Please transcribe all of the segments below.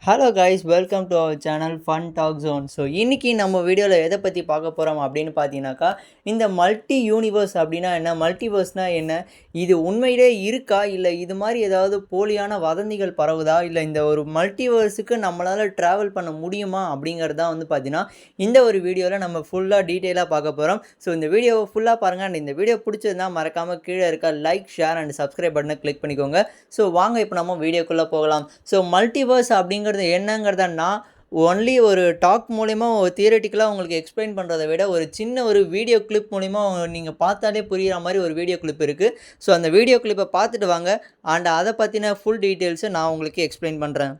Hello guys, welcome to our channel fun talk zone. So இன்றைக்கி நம்ம வீடியோவில் எதை பற்றி பார்க்க போகிறோம் அப்படின்னு பார்த்தீங்கன்னாக்கா, இந்த மல்டி யூனிவர்ஸ் அப்படின்னா என்ன, மல்டிவர்ஸ்னால் என்ன, இது உண்மையிலே இருக்கா, இல்லை இது மாதிரி ஏதாவது போலியான வதந்திகள் பரவுதா, இல்லை இந்த ஒரு மல்டிவர்ஸுக்கு நம்மளால் ட்ராவல் பண்ண முடியுமா அப்படிங்கிறது தான் வந்து பார்த்தீங்கன்னா இந்த ஒரு வீடியோவில் நம்ம ஃபுல்லாக டீட்டெயிலாக பார்க்க போகிறோம். ஸோ இந்த வீடியோவை ஃபுல்லாக பாருங்கள். அண்ட் இந்த வீடியோ பிடிச்சதுன்னா மறக்காமல் கீழே இருக்க லைக், ஷேர் அண்ட் சப்ஸ்கிரைப் பட்டனை கிளிக் பண்ணிக்கோங்க. ஸோ வாங்க இப்போ நம்ம வீடியோக்குள்ளே போகலாம். ஸோ மல்டிவர்ஸ் அப்படிங்கிறது என்னங்கிறத நான் ஒன்லி ஒரு டாக் மூலிமா ஒரு தியரட்டிக்கலாக உங்களுக்கு எக்ஸ்பிளைன் பண்ணுறதை விட ஒரு சின்ன ஒரு வீடியோ கிளிப் மூலிமா நீங்கள் பார்த்தாலே புரிகிற மாதிரி ஒரு வீடியோ கிளிப் இருக்குது. ஸோ அந்த வீடியோ கிளிப்பை பார்த்துட்டு வாங்க. அண்ட் அதை பற்றின ஃபுல் டீட்டெயில்ஸை நான் உங்களுக்கு எக்ஸ்பிளைன் பண்ணுறேன்.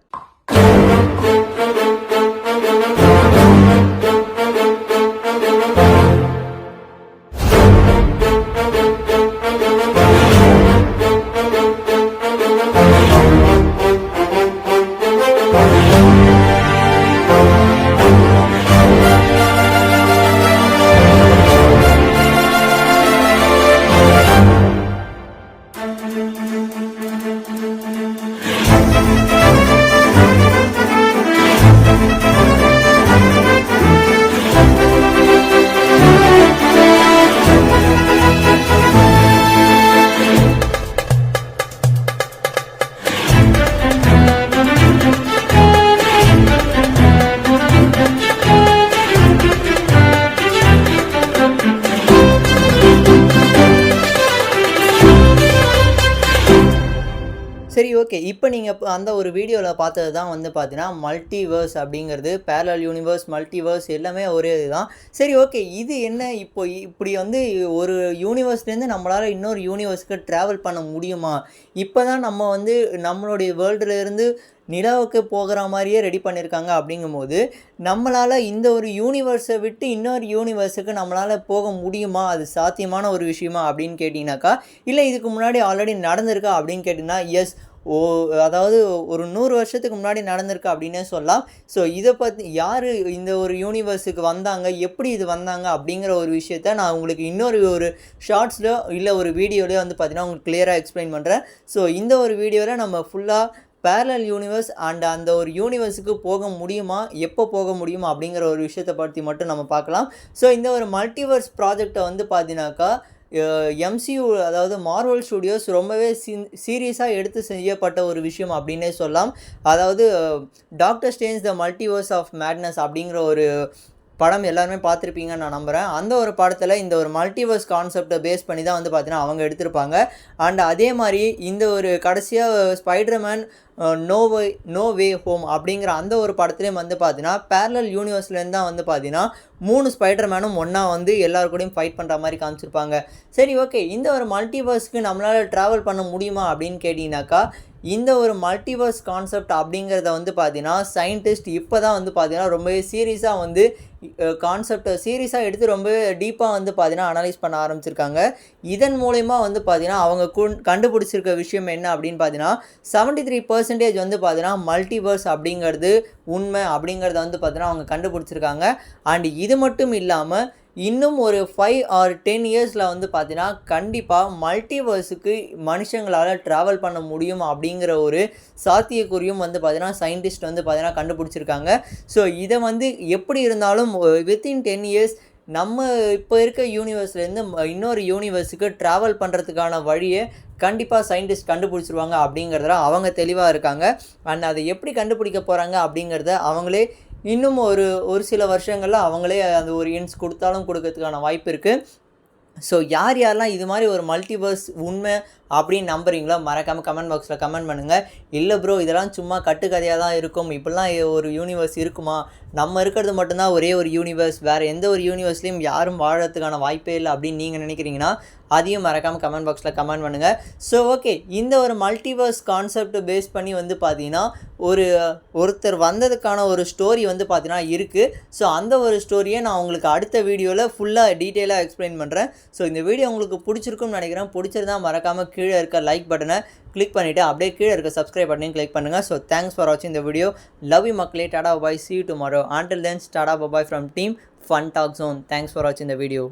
சரி, ஓகே. இப்போ நீங்கள் அந்த ஒரு வீடியோவில் பார்த்தது தான் வந்து பார்த்தீங்கன்னா மல்டிவர்ஸ் அப்படிங்கிறது. பேரலல் யூனிவர்ஸ், மல்டிவர்ஸ் எல்லாமே ஒரே இதுதான். சரி, ஓகே. இது என்ன, இப்போ இப்படி வந்து ஒரு யூனிவர்ஸ்லேருந்து நம்மளால் இன்னொரு யூனிவர்ஸ்க்கு ட்ராவல் பண்ண முடியுமா? இப்போ தான் நம்ம வந்து நம்மளுடைய வேர்ல்டுலேருந்து நிலாவுக்கு போகிற மாதிரியே ரெடி பண்ணியிருக்காங்க. அப்படிங்கும்போது நம்மளால் இந்த ஒரு யூனிவர்ஸை விட்டு இன்னொரு யூனிவர்ஸுக்கு நம்மளால் போக முடியுமா? அது சாத்தியமான ஒரு விஷயமா அப்படின்னு கேட்டிங்கனாக்கா, இல்லை இதுக்கு முன்னாடி ஆல்ரெடி நடந்திருக்கா அப்படின்னு கேட்டிங்கன்னா, எஸ். அதாவது ஒரு 100 வருஷத்துக்கு முன்னாடி நடந்திருக்கு அப்படின்னே சொல்லலாம். ஸோ இதை பற்றி யார் இந்த ஒரு யூனிவர்ஸுக்கு வந்தாங்க, எப்படி இது வந்தாங்க அப்படிங்கிற ஒரு விஷயத்த நான் உங்களுக்கு இன்னொரு ஒரு ஷார்ட்ஸில் இல்லை ஒரு வீடியோலேயே வந்து பார்த்தீங்கன்னா உங்களுக்கு கிளியராக எக்ஸ்பிளைன் பண்ணுறேன். ஸோ இந்த ஒரு வீடியோவில் நம்ம ஃபுல்லாக பேரலல் யூனிவர்ஸ் அண்ட் அந்த ஒரு யூனிவர்ஸுக்கு போக முடியுமா, எப்போ போக முடியுமா அப்படிங்கிற ஒரு விஷயத்தை பற்றி மட்டும் நம்ம பார்க்கலாம். ஸோ இந்த ஒரு மல்டிவர்ஸ் ப்ராஜெக்டை வந்து பார்த்தீங்கன்னாக்கா எம்சியூ அதாவது மார்வல் ஸ்டுடியோஸ் ரொம்பவே சீரியஸாக எடுத்து செய்யப்பட்ட ஒரு விஷயம் அப்படின்னே சொல்லலாம். அதாவது Doctor Strange the Multiverse of Madness அப்படிங்கிற ஒரு படம் எல்லாருமே பார்த்துருப்பீங்கன்னு நான் நம்புகிறேன். அந்த ஒரு படத்தில் இந்த ஒரு மல்டிவர்ஸ் கான்செப்டை பேஸ் பண்ணி தான் வந்து பார்த்தீங்கன்னா அவங்க எடுத்திருப்பாங்க. அண்ட் அதே மாதிரி இந்த ஒரு கடைசியாக ஸ்பைடர்மேன் நோ வே ஹோம் அப்படிங்கிற அந்த ஒரு படத்துலேயும் வந்து பார்த்தீங்கன்னா பேரலல் யூனிவர்ஸ்லேருந்து தான் வந்து பார்த்தீங்கன்னா 3 ஸ்பைடர்மேனும் ஒன்றா வந்து எல்லாரு கூடயும் ஃபைட் பண்ணுற மாதிரி காமிச்சிருப்பாங்க. சரி, ஓகே. இந்த ஒரு மல்டிவர்ஸ்க்கு நம்மளால் ட்ராவல் பண்ண முடியுமா அப்படின்னு கேட்டிங்கனாக்கா, இந்த ஒரு மல்டிவர்ஸ் கான்செப்ட் அப்படிங்கிறத வந்து பார்த்தீங்கன்னா சயின்டிஸ்ட் இப்போ தான் வந்து பார்த்தீங்கன்னா ரொம்பவே சீரியஸாக வந்து கான்செப்டை சீரியஸாக எடுத்து ரொம்ப டீப்பாக வந்து பார்த்தீங்கன்னா அனலைஸ் பண்ண ஆரம்பிச்சிருக்காங்க. இதன் மூலயமா வந்து பார்த்தீங்கன்னா அவங்க கண்டுபிடிச்சிருக்க விஷயம் என்ன அப்படின்னு பார்த்தீங்கன்னா 73% வந்து பார்த்தீங்கன்னா மல்டிவர்ஸ் அப்படிங்கிறது உண்மை அப்படிங்கிறத வந்து பார்த்தீங்கன்னா அவங்க கண்டுபிடிச்சிருக்காங்க. அண்ட் இது மட்டும் இல்லாமல் இன்னும் ஒரு 5 or 10 இயர்ஸில் வந்து பார்த்தீங்கன்னா கண்டிப்பாக மல்டிவர்ஸுக்கு மனுஷங்களால் ட்ராவல் பண்ண முடியும் அப்படிங்கிற ஒரு சாத்தியக்குறியும் வந்து பார்த்தீங்கன்னா சயின்டிஸ்ட் வந்து பார்த்தீங்கன்னா கண்டுபிடிச்சிருக்காங்க. ஸோ இதை வந்து எப்படி இருந்தாலும் வித்தின் 10 இயர்ஸ் நம்ம இப்போ இருக்க யூனிவர்ஸ்லேருந்து இன்னொரு யூனிவர்ஸுக்கு ட்ராவல் பண்ணுறதுக்கான வழியை கண்டிப்பாக சயின்டிஸ்ட் கண்டுபிடிச்சிருவாங்க அப்படிங்கிறதுல அவங்க தெளிவாக இருக்காங்க. அண்ட் அதை எப்படி கண்டுபிடிக்க போகிறாங்க அப்படிங்கிறத அவங்களே இன்னும் ஒரு சில வருஷங்களில் அவங்களே அந்த ஒரு இன்ஸ் கொடுக்கறதுக்கான வாய்ப்பு இருக்குது. ஸோ யாரெல்லாம் இது மாதிரி ஒரு மல்டிவர்ஸ் உண்மை அப்படின்னு நம்புறீங்களோ மறக்காமல் கமெண்ட் பாக்ஸில் கமெண்ட் பண்ணுங்கள். இல்லை ப்ரோ, இதெல்லாம் சும்மா கட்டுக்கதையாக தான் இருக்கும், இப்படிலாம் ஒரு யூனிவர்ஸ் இருக்குமா, நம்ம இருக்கிறது மட்டும்தான் ஒரே ஒரு யூனிவர்ஸ், வேறு எந்த ஒரு யூனிவர்ஸ்லையும் யாரும் வாழறதுக்கான வாய்ப்பே இல்லை அப்படின்னு நீங்கள் நினைக்கிறீங்கன்னா அதையும் மறக்காமல் கமெண்ட் பாக்ஸில் கமெண்ட் பண்ணுங்கள். ஸோ ஓகே, இந்த ஒரு மல்டிவர்ஸ் கான்செப்ட் பேஸ் பண்ணி வந்து பார்த்தீங்கன்னா ஒருத்தர் வந்ததுக்கான ஒரு ஸ்டோரி வந்து பார்த்தீங்கன்னா இருக்குது. ஸோ அந்த ஒரு ஸ்டோரியை நான் உங்களுக்கு அடுத்த வீடியோவில் ஃபுல்லாக டீட்டெயிலாக எக்ஸ்பிளைன் பண்ணுறேன். ஸோ இந்த வீடியோ உங்களுக்கு பிடிச்சிருக்குன்னு நினைக்கிறேன். பிடிச்சிருந்தா மறக்காமல் கீழே இருக்க லைக் பட்டனை கிளிக் பண்ணிவிட்டு அப்படியே கீழே இருக்க சப்ஸ்கிரைப் பட்டனையும் கிளிக் பண்ணுங்கள். ஸோ தேங்க்ஸ் ஃபார் வாட்சிங் இந்த வீடியோ. லவ் யூ மக்களே. டாடா பாய். See you tomorrow. Until then, Tata bye from team Fun Talk Zone. Thanks for watching the video.